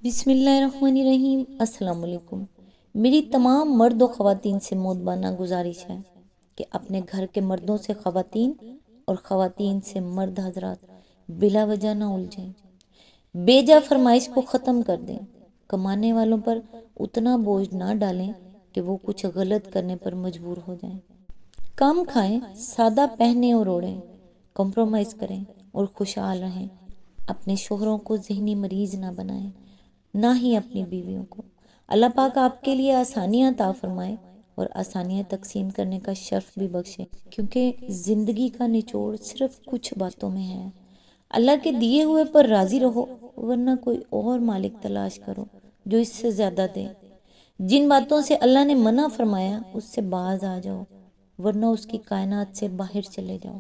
بسم اللہ الرحمن الرحیم۔ السلام علیکم۔ میری تمام مرد و خواتین سے مودبانہ گزارش ہے کہ اپنے گھر کے مردوں سے خواتین اور خواتین سے مرد حضرات بلا وجہ نہ الجھیں، بے جا فرمائش کو ختم کر دیں، کمانے والوں پر اتنا بوجھ نہ ڈالیں کہ وہ کچھ غلط کرنے پر مجبور ہو جائیں۔ کم کھائیں، سادہ پہنیں اور اوڑھیں، کمپرومائز کریں اور خوشحال رہیں۔ اپنے شوہروں کو ذہنی مریض نہ بنائیں، نہ ہی اپنی بیویوں کو۔ اللہ پاک آپ کے لیے آسانیاں عطا فرمائے اور آسانیاں تقسیم کرنے کا شرف بھی بخشے، کیونکہ زندگی کا نچوڑ صرف کچھ باتوں میں ہے۔ اللہ کے دیے ہوئے پر راضی رہو، ورنہ کوئی اور مالک تلاش کرو جو اس سے زیادہ دے۔ جن باتوں سے اللہ نے منع فرمایا اس سے باز آ جاؤ، ورنہ اس کی کائنات سے باہر چلے جاؤ۔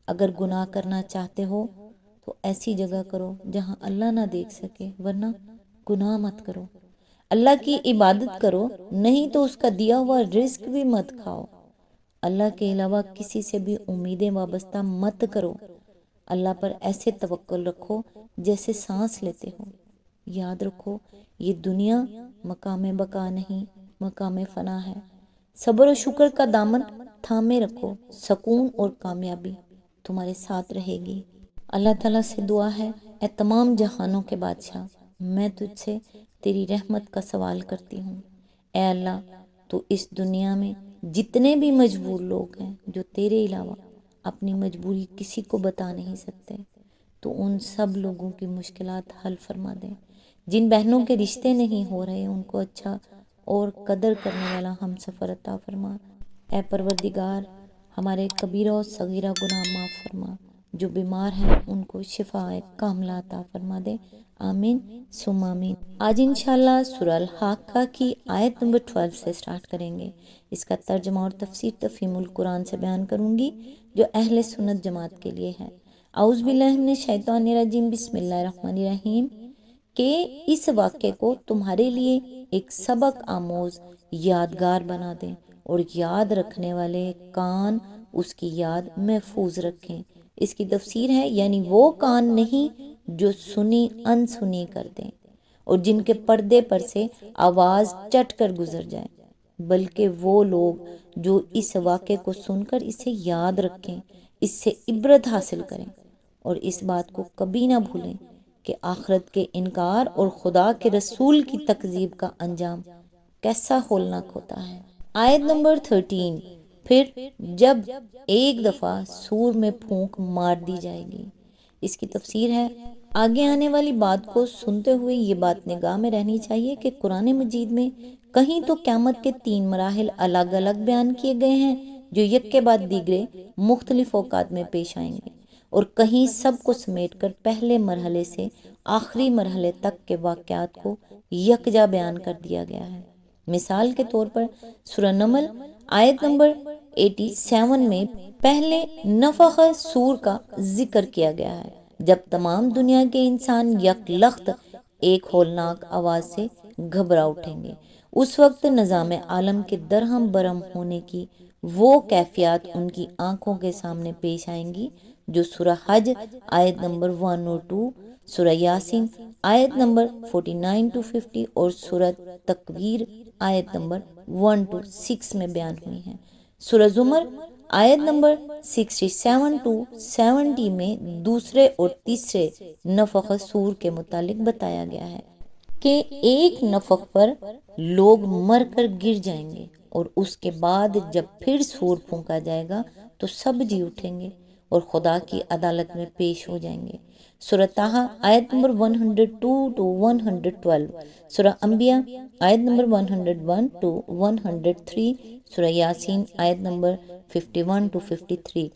اگر گناہ کرنا چاہتے ہو تو ایسی جگہ کرو جہاں اللہ نہ دیکھ سکے، ورنہ گناہ مت کرو۔ اللہ کی عبادت کرو، نہیں تو اس کا دیا ہوا رزق بھی مت کھاؤ۔ اللہ کے علاوہ کسی سے بھی امیدیں وابستہ مت کرو۔ اللہ پر ایسے توکل رکھو جیسے سانس لیتے ہو۔ یاد رکھو، یہ دنیا مقام بقا نہیں، مقام فنا ہے۔ صبر و شکر کا دامن تھامے رکھو، سکون اور کامیابی تمہارے ساتھ رہے گی۔ اللہ تعالیٰ سے دعا ہے، اے تمام جہانوں کے بادشاہ، میں تجھ سے تیری رحمت کا سوال کرتی ہوں۔ اے اللہ، تو اس دنیا میں جتنے بھی مجبور لوگ ہیں جو تیرے علاوہ اپنی مجبوری کسی کو بتا نہیں سکتے، تو ان سب لوگوں کی مشکلات حل فرما دے۔ جن بہنوں کے رشتے نہیں ہو رہے ان کو اچھا اور قدر کرنے والا ہم سفر عطا فرما۔ اے پروردگار، ہمارے کبیرہ و صغیرہ گناہ معاف فرما۔ جو بیمار ہیں ان کو شفاء کاملہ عطا فرما دے، آمین ثم آمین۔ آج انشاءاللہ سورہ الحاقہ کی آیت نمبر 12 سے سٹارٹ کریں گے۔ اس کا ترجمہ اور تفسیر تفہیم القرآن سے بیان کروں گی جو اہل سنت جماعت کے لیے ہے۔ اعوذ باللہ من الشیطان الرجیم، بسم اللہ الرحمن الرحیم۔ کہ اس واقعے کو تمہارے لیے ایک سبق آموز یادگار بنا دیں اور یاد رکھنے والے کان اس کی یاد محفوظ رکھیں۔ اس کی تفسیر ہے، یعنی وہ کان نہیں جو سنی انسنی کر دیں اور جن کے پردے پر سے آواز چٹ کر گزر جائے، بلکہ وہ لوگ جو اس واقعے کو سن کر اسے یاد رکھیں، اس سے عبرت حاصل کریں اور اس بات کو کبھی نہ بھولیں کہ آخرت کے انکار اور خدا کے رسول کی تکذیب کا انجام کیسا ہولناک ہوتا ہے۔ آیت نمبر 13۔ پھر جب ایک دفعہ سور میں پھونک مار دی جائے گی۔ اس کی تفسیر ہے، آگے آنے والی بات کو سنتے ہوئے یہ بات نگاہ میں رہنی چاہیے کہ قرآن مجید میں کہیں تو قیامت کے 3 مراحل الگ الگ بیان کیے گئے ہیں جو یک کے بعد دیگرے مختلف اوقات میں پیش آئیں گے، اور کہیں سب کو سمیٹ کر پہلے مرحلے سے آخری مرحلے تک کے واقعات کو یکجا بیان کر دیا گیا ہے۔ مثال کے طور پر سورہ نمل آیت نمبر 87 میں پہلے نفخ سور کا ذکر کیا گیا ہے، جب تمام دنیا کے انسان یک لخت ایک ہولناک آواز سے گھبرا اٹھیں گے۔ اس وقت نظام عالم کے درہم برہم ہونے کی وہ کیفیات ان کی آنکھوں کے سامنے پیش آئیں گی جو سورہ حج آیت نمبر 1 اور 2، سورہ یاسین آیت نمبر 49 to 50 اور سورہ تکویر آیت نمبر 1 to 6 میں بیان ہوئی ہیں۔ سورہ زمر آیت نمبر 67 to 70 میں دوسرے اور تیسرے نفخ سور کے متعلق بتایا گیا ہے کہ ایک نفخ پر لوگ مر کر گر جائیں گے اور اس کے بعد جب پھر سور پھونکا جائے گا تو سب جی اٹھیں گے اور خدا کی عدالت میں پیش ہو جائیں گے۔ سورہ طٰہٰ آیت نمبر 102 to 112، سورہ انبیاء آیت نمبر 101 to 103، سورہ یاسین آیت نمبر 51 to 53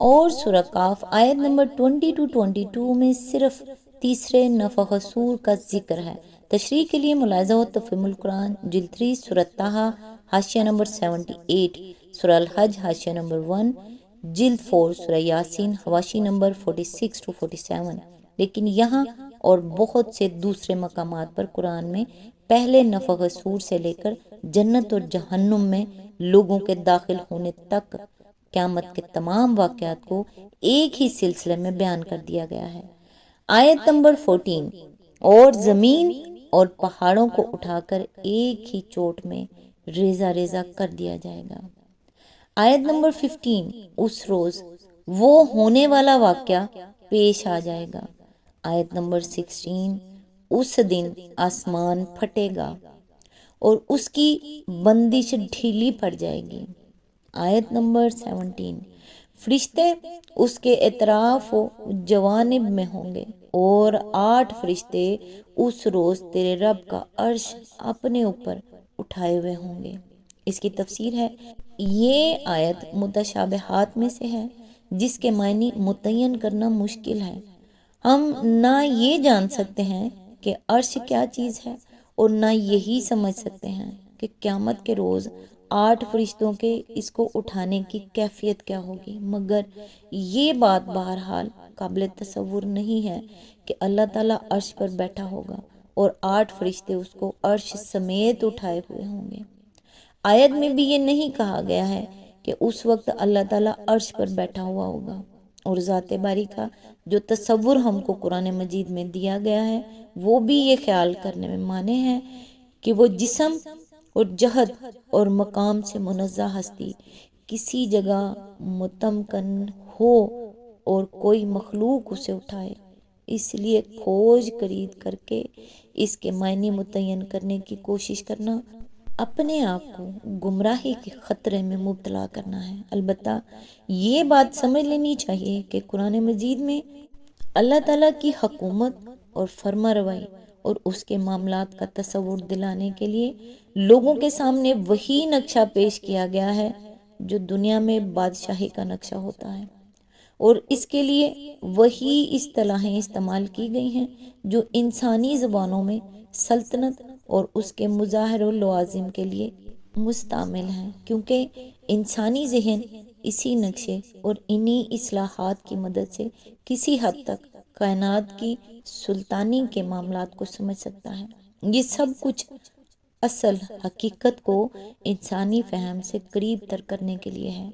اور سورہ کاف آیت نمبر 20 to 22 میں صرف تیسرے نفخ سور کا ذکر ہے۔ تشریح کے لیے ملاحظہ و تفہیم القرآن جلد 3، سورہ طٰہٰ حاشیہ نمبر 78، سورہ الحج حاشیہ نمبر 1، جلد 4، سورہ یاسین حواشی نمبر 46 to 47۔ لیکن یہاں اور بہت سے دوسرے مقامات پر قرآن میں پہلے نفخ سور سے لے کر جنت اور جہنم میں لوگوں کے داخل ہونے تک قیامت کے تمام واقعات کو ایک ہی سلسلے میں بیان کر دیا گیا ہے۔ آیت نمبر 14، اور زمین اور پہاڑوں کو اٹھا کر ایک ہی چوٹ میں ریزہ ریزہ کر دیا جائے گا۔ آیت نمبر 15، اس روز وہ ہونے والا واقعہ پیش آ جائے گا۔ آیت نمبر 16، اس دن آسمان پھٹے گا اور اس کی بندش ڈھیلی پڑ جائے گی۔ آیت نمبر 17، فرشتے اس کے اطراف و جوانب میں ہوں گے اور 8 فرشتے اس روز تیرے رب کا عرش اپنے اوپر اٹھائے ہوئے ہوں گے۔ اس کی تفسیر ہے، یہ آیت متشابہات میں سے ہے جس کے معنی متعین کرنا مشکل ہے۔ ہم نہ یہ جان سکتے ہیں کہ عرش کیا چیز ہے اور نہ یہی سمجھ سکتے ہیں کہ قیامت کے روز 8 فرشتوں کے اس کو اٹھانے کی کیفیت کیا ہوگی، مگر یہ بات بہرحال قابل تصور نہیں ہے کہ اللہ تعالیٰ عرش پر بیٹھا ہوگا اور 8 فرشتے اس کو عرش سمیت اٹھائے ہوئے ہوں گے۔ آیت میں بھی یہ نہیں کہا گیا ہے کہ اس وقت اللہ تعالیٰ عرش پر بیٹھا ہوا ہوگا، اور ذات باری کا جو تصور ہم کو قرآن مجید میں دیا گیا ہے وہ بھی یہ خیال کرنے میں مانے ہیں کہ وہ جسم اور جہد اور مقام سے منزہ ہستی کسی جگہ متمکن ہو اور کوئی مخلوق اسے اٹھائے۔ اس لیے کھوج کرید کر کے اس کے معنی متعین کرنے کی کوشش کرنا اپنے آپ کو گمراہی کے خطرے میں مبتلا کرنا ہے۔ البتہ یہ بات سمجھ لینی چاہیے کہ قرآن مجید میں اللہ تعالیٰ کی حکومت اور فرما روائی اور اس کے معاملات کا تصور دلانے کے لیے لوگوں کے سامنے وہی نقشہ پیش کیا گیا ہے جو دنیا میں بادشاہی کا نقشہ ہوتا ہے، اور اس کے لیے وہی اصطلاحیں استعمال کی گئی ہیں جو انسانی زبانوں میں سلطنت اور اس کے مظاہر و لوازم کے لیے مستعمل ہیں، کیونکہ انسانی ذہن اسی نقشے اور انہی اصلاحات کی مدد سے کسی حد تک کائنات کی سلطانی کے معاملات کو سمجھ سکتا ہے۔ یہ سب کچھ اصل حقیقت کو انسانی فہم سے قریب تر کرنے کے لیے ہے،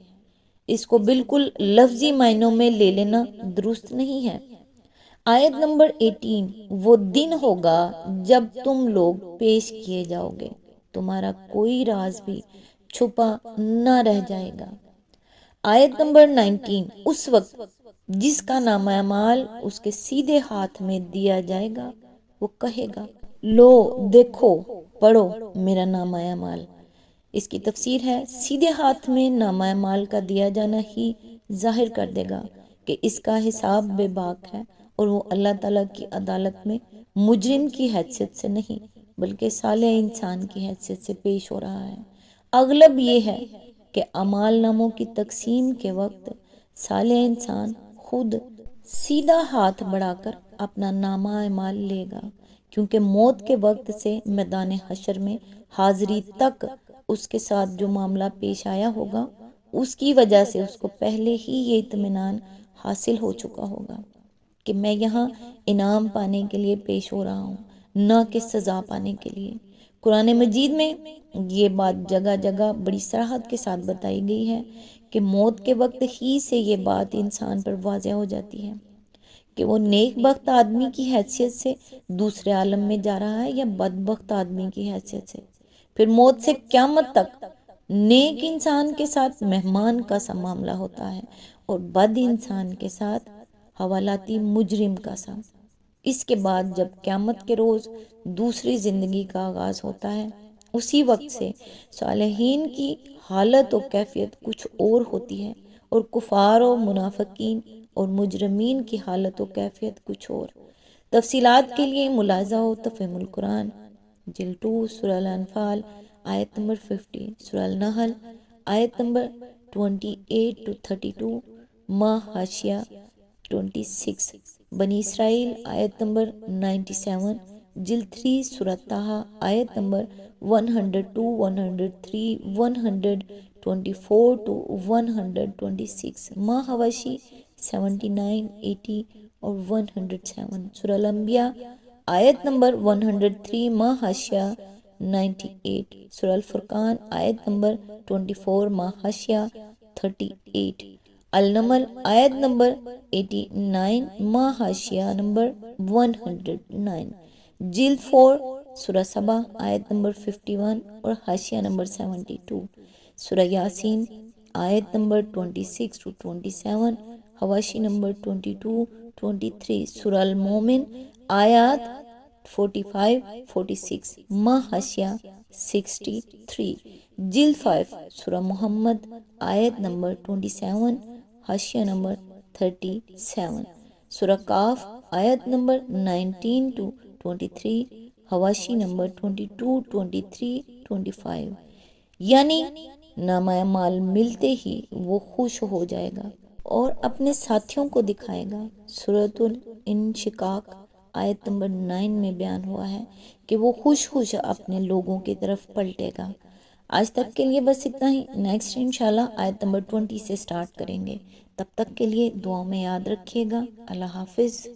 اس کو بالکل لفظی معنوں میں لے لینا درست نہیں ہے۔ آیت نمبر 18، وہ دن ہوگا جب تم لوگ پیش کیے جاؤ گے، تمہارا کوئی راز بھی چھپا نہ رہ جائے گا۔ آیت نمبر 19، اس وقت جس کا نامہ اعمال اس کے سیدھے ہاتھ میں دیا جائے گا وہ کہے گا، لو دیکھو پڑھو میرا نامہ اعمال۔ اس کی تفسیر ہے، سیدھے ہاتھ میں نامہ اعمال کا دیا جانا ہی ظاہر کر دے گا کہ اس کا حساب بے باک ہے اور وہ اللہ تعالیٰ کی عدالت میں مجرم کی حیثیت سے نہیں بلکہ صالح انسان کی حیثیت سے پیش ہو رہا ہے۔ اغلب یہ ہے کہ اعمال ناموں کی تقسیم کے وقت صالح انسان خود سیدھا ہاتھ بڑھا کر اپنا نامہ اعمال لے گا، کیونکہ موت کے وقت سے میدان حشر میں حاضری تک اس کے ساتھ جو معاملہ پیش آیا ہوگا اس کی وجہ سے اس کو پہلے ہی یہ اطمینان حاصل ہو چکا ہوگا کہ میں یہاں انعام پانے کے لیے پیش ہو رہا ہوں، نہ کہ سزا پانے کے لیے۔ قرآن مجید میں یہ بات جگہ جگہ بڑی صراحت کے ساتھ بتائی گئی ہے کہ موت کے وقت ہی سے یہ بات انسان پر واضح ہو جاتی ہے کہ وہ نیک بخت آدمی کی حیثیت سے دوسرے عالم میں جا رہا ہے یا بدبخت آدمی کی حیثیت سے۔ پھر موت سے قیامت تک نیک انسان کے ساتھ مہمان کا سا معاملہ ہوتا ہے اور بد انسان کے ساتھ حوالاتی مجرم کا سا۔ اس کے بعد جب قیامت کے روز دوسری زندگی کا آغاز ہوتا ہے، اسی وقت سے صالحین کی حالت و کیفیت کچھ اور ہوتی ہے اور کفار و منافقین اور مجرمین کی حالت و کیفیت کچھ اور۔ تفصیلات کے لیے ملاحظہ ہو تفہیم القرآن جلد 2 سورہ الانفال آیت نمبر 50، سورہ النحل آیت نمبر 28 to 32، حاشیہ 26، بنی اسرائیل آیت نمبر 97، جلد 3 سورہ طٰہٰ آیت نمبر 102، 103، 124 to 126، حواشی 79، 80 اور 107، سورہ الانبیاء آیت نمبر 103، حاشیہ 98، سورہ الفرقان آیت نمبر 24، حاشیہ 38، النمل آیت نمبر 89، حاشیہ نمبر 109، جلد 4 سورہ سبا آیت نمبر 51 اور حاشیہ نمبر 72، سورہ یاسین آیت نمبر 26 to 27، حواشی نمبر 22 23، سورہ المومن آیات 45 46، حاشیہ 63، جلد 5 سورہ محمد آیت نمبر 27، حاشیہ نمبر 37، سورہ کاف آیت نمبر 19 to 23، حواشی نمبر 22 23 25۔ یعنی نامہ اعمال ملتے ہی وہ خوش ہو جائے گا اور اپنے ساتھیوں کو دکھائے گا۔ سورۃ الانشقاق آیت نمبر 9 میں بیان ہوا ہے کہ وہ خوش خوش اپنے لوگوں کی طرف پلٹے گا۔ آج تک کے لیے بس اتنا ہی، نیکسٹ انشاءاللہ آیت نمبر 20 سے سٹارٹ کریں گے۔ تب تک کے لیے دعاؤں میں یاد رکھیے گا۔ اللہ حافظ۔